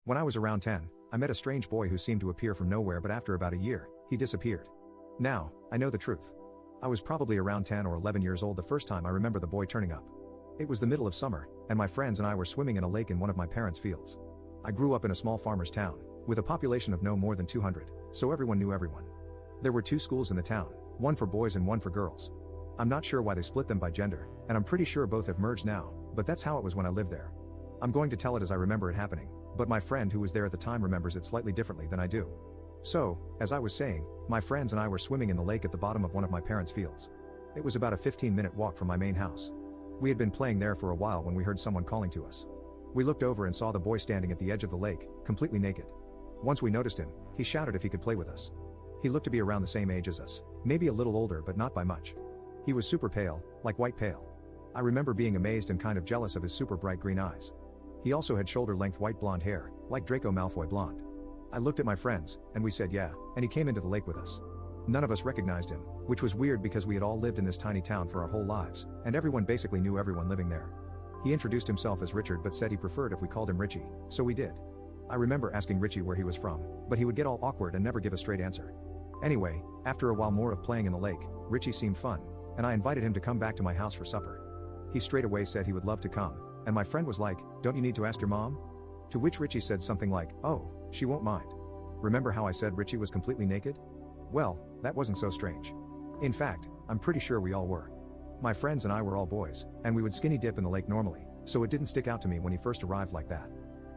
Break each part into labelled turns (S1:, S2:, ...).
S1: When I was around 10, I met a strange boy who seemed to appear from nowhere, but after about a year, he disappeared. Now, I know the truth. I was probably around 10 or 11 years old the first time I remember the boy turning up. It was the middle of summer, and my friends and I were swimming in a lake in one of my parents' fields. I grew up in a small farmer's town, with a population of no more than 200, so everyone knew everyone. There were two schools in the town, one for boys and one for girls. I'm not sure why they split them by gender, and I'm pretty sure both have merged now, but that's how it was when I lived there. I'm going to tell it as I remember it happening, but my friend who was there at the time remembers it slightly differently than I do. So, as I was saying, my friends and I were swimming in the lake at the bottom of one of my parents' fields. It was about a 15-minute walk from my main house. We had been playing there for a while when we heard someone calling to us. We looked over and saw the boy standing at the edge of the lake, completely naked. Once we noticed him, he shouted if he could play with us. He looked to be around the same age as us, maybe a little older but not by much. He was super pale, like white pale. I remember being amazed and kind of jealous of his super bright green eyes. He also had shoulder-length white blonde hair, like Draco Malfoy blonde. I looked at my friends, and we said yeah, and he came into the lake with us. None of us recognized him, which was weird because we had all lived in this tiny town for our whole lives, and everyone basically knew everyone living there. He introduced himself as Richard but said he preferred if we called him Richie, so we did. I remember asking Richie where he was from, but he would get all awkward and never give a straight answer. Anyway, after a while more of playing in the lake, Richie seemed fun, and I invited him to come back to my house for supper. He straight away said he would love to come, and my friend was like, "Don't you need to ask your mom?" To which Richie said something like, "Oh, she won't mind." Remember how I said Richie was completely naked? Well, that wasn't so strange. In fact, I'm pretty sure we all were. My friends and I were all boys, and we would skinny dip in the lake normally, so it didn't stick out to me when he first arrived like that.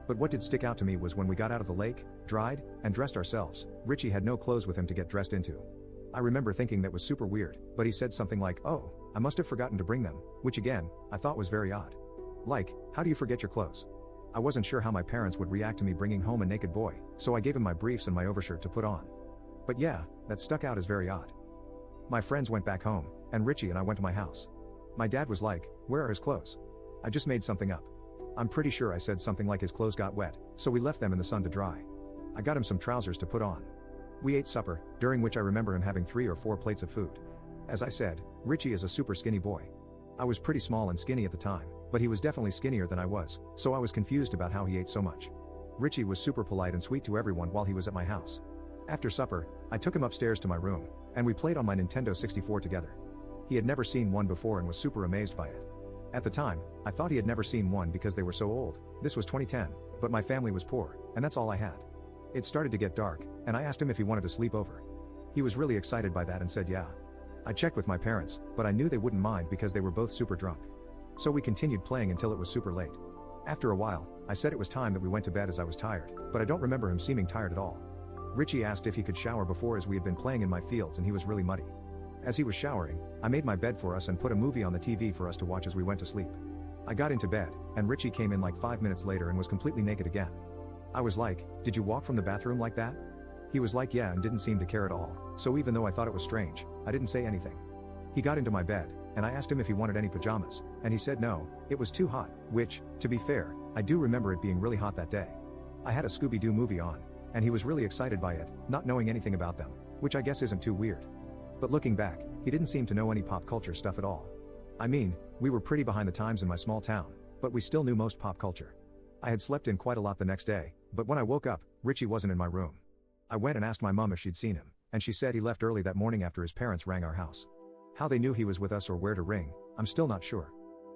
S1: But what did stick out to me was when we got out of the lake, dried, and dressed ourselves, Richie had no clothes with him to get dressed into. I remember thinking that was super weird, but he said something like, "Oh, I must have forgotten to bring them," which again, I thought was very odd. Like, how do you forget your clothes? I wasn't sure how my parents would react to me bringing home a naked boy, so I gave him my briefs and my overshirt to put on. But yeah, that stuck out as very odd. My friends went back home, and Richie and I went to my house. My dad was like, "Where are his clothes?" I just made something up. I'm pretty sure I said something like his clothes got wet, so we left them in the sun to dry. I got him some trousers to put on. We ate supper, during which I remember him having 3 or 4 plates of food. As I said, Richie is a super skinny boy. I was pretty small and skinny at the time, but he was definitely skinnier than I was, so I was confused about how he ate so much. Richie was super polite and sweet to everyone while he was at my house. After supper, I took him upstairs to my room, and we played on my Nintendo 64 together. He had never seen one before and was super amazed by it. At the time, I thought he had never seen one because they were so old. This was 2010, but my family was poor, and that's all I had. It started to get dark, and I asked him if he wanted to sleep over. He was really excited by that and said yeah. I checked with my parents, but I knew they wouldn't mind because they were both super drunk. So we continued playing until it was super late. After a while, I said it was time that we went to bed as I was tired, but I don't remember him seeming tired at all. Richie asked if he could shower before as we had been playing in my fields and he was really muddy. As he was showering, I made my bed for us and put a movie on the TV for us to watch as we went to sleep. I got into bed, and Richie came in like 5 minutes later and was completely naked again. I was like, "Did you walk from the bathroom like that?" He was like yeah and didn't seem to care at all, so even though I thought it was strange, I didn't say anything. He got into my bed, and I asked him if he wanted any pajamas, and he said no, it was too hot, which, to be fair, I do remember it being really hot that day. I had a Scooby-Doo movie on, and he was really excited by it, not knowing anything about them, which I guess isn't too weird. But looking back, he didn't seem to know any pop culture stuff at all. I mean, we were pretty behind the times in my small town, but we still knew most pop culture. I had slept in quite a lot the next day, but when I woke up, Richie wasn't in my room. I went and asked my mom if she'd seen him, and she said he left early that morning after his parents rang our house. How they knew he was with us or where to ring, I'm still not sure.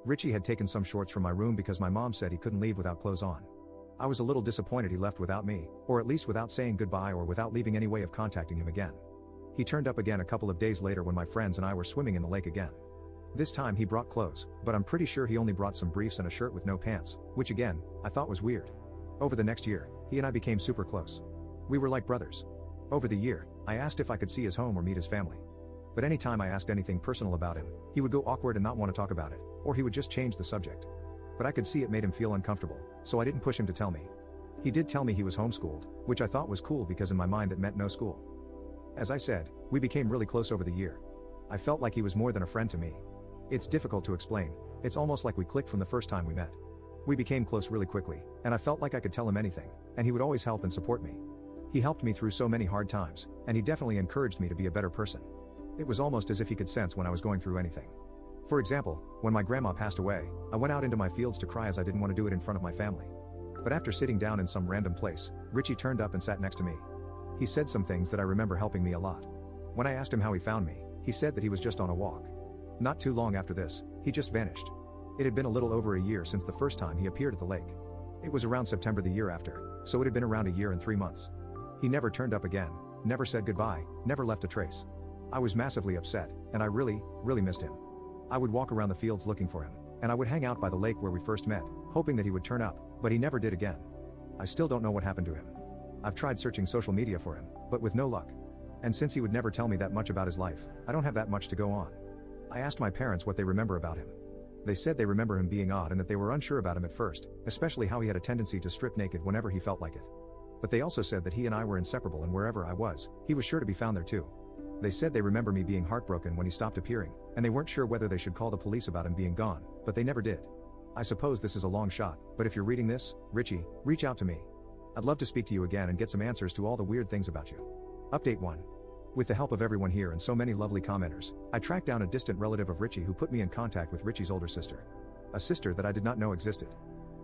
S1: Richie had taken some shorts from my room because my mom said he couldn't leave without clothes on. I was a little disappointed he left without me, or at least without saying goodbye or without leaving any way of contacting him again. He turned up again a couple of days later when my friends and I were swimming in the lake again. This time he brought clothes, but I'm pretty sure he only brought some briefs and a shirt with no pants, which again, I thought was weird. Over the next year, he and I became super close. We were like brothers. Over the year, I asked if I could see his home or meet his family. But anytime I asked anything personal about him, he would go awkward and not want to talk about it, or he would just change the subject. But I could see it made him feel uncomfortable, so I didn't push him to tell me. He did tell me he was homeschooled, which I thought was cool because in my mind that meant no school. As I said, we became really close over the year. I felt like he was more than a friend to me. It's difficult to explain, it's almost like we clicked from the first time we met. We became close really quickly, and I felt like I could tell him anything, and he would always help and support me. He helped me through so many hard times, and he definitely encouraged me to be a better person. It was almost as if he could sense when I was going through anything. For example, when my grandma passed away, I went out into my fields to cry as I didn't want to do it in front of my family. But after sitting down in some random place, Richie turned up and sat next to me. He said some things that I remember helping me a lot. When I asked him how he found me, he said that he was just on a walk. Not too long after this, he just vanished. It had been a little over a year since the first time he appeared at the lake. It was around September the year after, so it had been around a year and 3 months. He never turned up again, never said goodbye, never left a trace. I was massively upset, and I really missed him. I would walk around the fields looking for him, and I would hang out by the lake where we first met, hoping that he would turn up, but he never did again. I still don't know what happened to him. I've tried searching social media for him, but with no luck. And since he would never tell me that much about his life, I don't have that much to go on. I asked my parents what they remember about him. They said they remember him being odd and that they were unsure about him at first, especially how he had a tendency to strip naked whenever he felt like it. But they also said that he and I were inseparable, and wherever I was, he was sure to be found there too. They said they remember me being heartbroken when he stopped appearing, and they weren't sure whether they should call the police about him being gone, but they never did. I suppose this is a long shot, but if you're reading this, Richie, reach out to me. I'd love to speak to you again and get some answers to all the weird things about you. Update 1. With the help of everyone here and so many lovely commenters, I tracked down a distant relative of Richie who put me in contact with Richie's older sister. A sister that I did not know existed.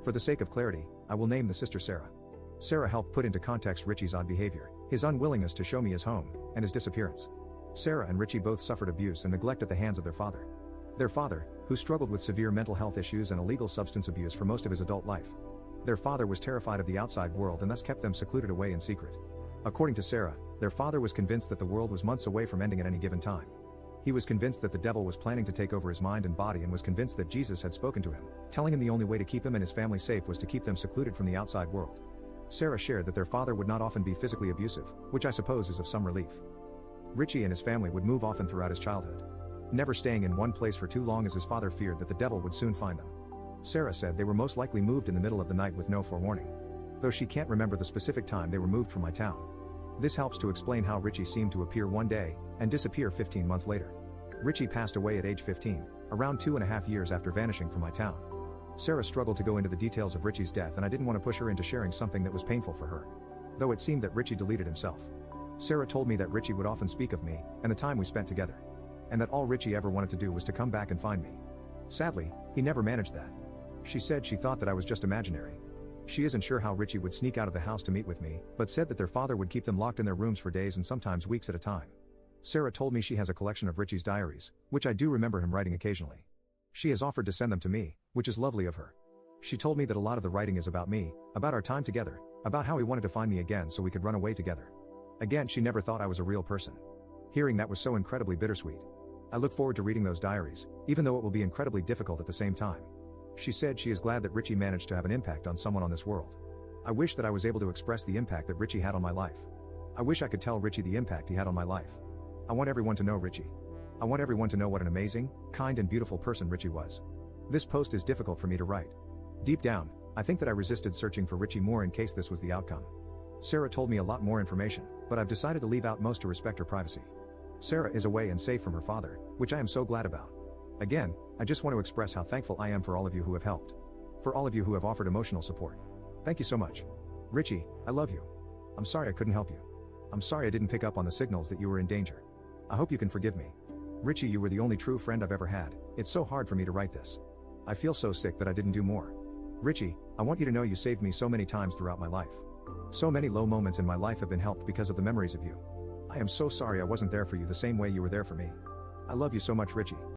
S1: For the sake of clarity, I will name the sister Sarah. Sarah helped put into context Richie's odd behavior, his unwillingness to show me his home, and his disappearance. Sarah and Richie both suffered abuse and neglect at the hands of their father. Their father, who struggled with severe mental health issues and illegal substance abuse for most of his adult life. Their father was terrified of the outside world and thus kept them secluded away in secret. According to Sarah, their father was convinced that the world was months away from ending at any given time. He was convinced that the devil was planning to take over his mind and body, and was convinced that Jesus had spoken to him, telling him the only way to keep him and his family safe was to keep them secluded from the outside world. Sarah shared that their father would not often be physically abusive, which I suppose is of some relief. Richie and his family would move often throughout his childhood, never staying in one place for too long as his father feared that the devil would soon find them. Sarah said they were most likely moved in the middle of the night with no forewarning. Though she can't remember the specific time they were moved from my town. This helps to explain how Richie seemed to appear one day, and disappear 15 months later. Richie passed away at age 15, around 2.5 years after vanishing from my town. Sarah struggled to go into the details of Richie's death, and I didn't want to push her into sharing something that was painful for her. Though it seemed that Richie deleted himself. Sarah told me that Richie would often speak of me, and the time we spent together. And that all Richie ever wanted to do was to come back and find me. Sadly, he never managed that. She said she thought that I was just imaginary. She isn't sure how Richie would sneak out of the house to meet with me, but said that their father would keep them locked in their rooms for days and sometimes weeks at a time. Sarah told me she has a collection of Richie's diaries, which I do remember him writing occasionally. She has offered to send them to me, which is lovely of her. She told me that a lot of the writing is about me, about our time together, about how he wanted to find me again so we could run away together. Again, she never thought I was a real person. Hearing that was so incredibly bittersweet. I look forward to reading those diaries, even though it will be incredibly difficult at the same time. She said she is glad that Richie managed to have an impact on someone on this world. I wish that I was able to express the impact that Richie had on my life. I wish I could tell Richie the impact he had on my life. I want everyone to know Richie. I want everyone to know what an amazing, kind and beautiful person Richie was. This post is difficult for me to write. Deep down, I think that I resisted searching for Richie more in case this was the outcome. Sarah told me a lot more information, but I've decided to leave out most to respect her privacy. Sarah is away and safe from her father, which I am so glad about. Again, I just want to express how thankful I am for all of you who have helped. For all of you who have offered emotional support. Thank you so much. Richie, I love you. I'm sorry I couldn't help you. I'm sorry I didn't pick up on the signals that you were in danger. I hope you can forgive me. Richie, you were the only true friend I've ever had. It's so hard for me to write this. I feel so sick that I didn't do more. Richie, I want you to know you saved me so many times throughout my life. So many low moments in my life have been helped because of the memories of you. I am so sorry I wasn't there for you the same way you were there for me. I love you so much, Richie.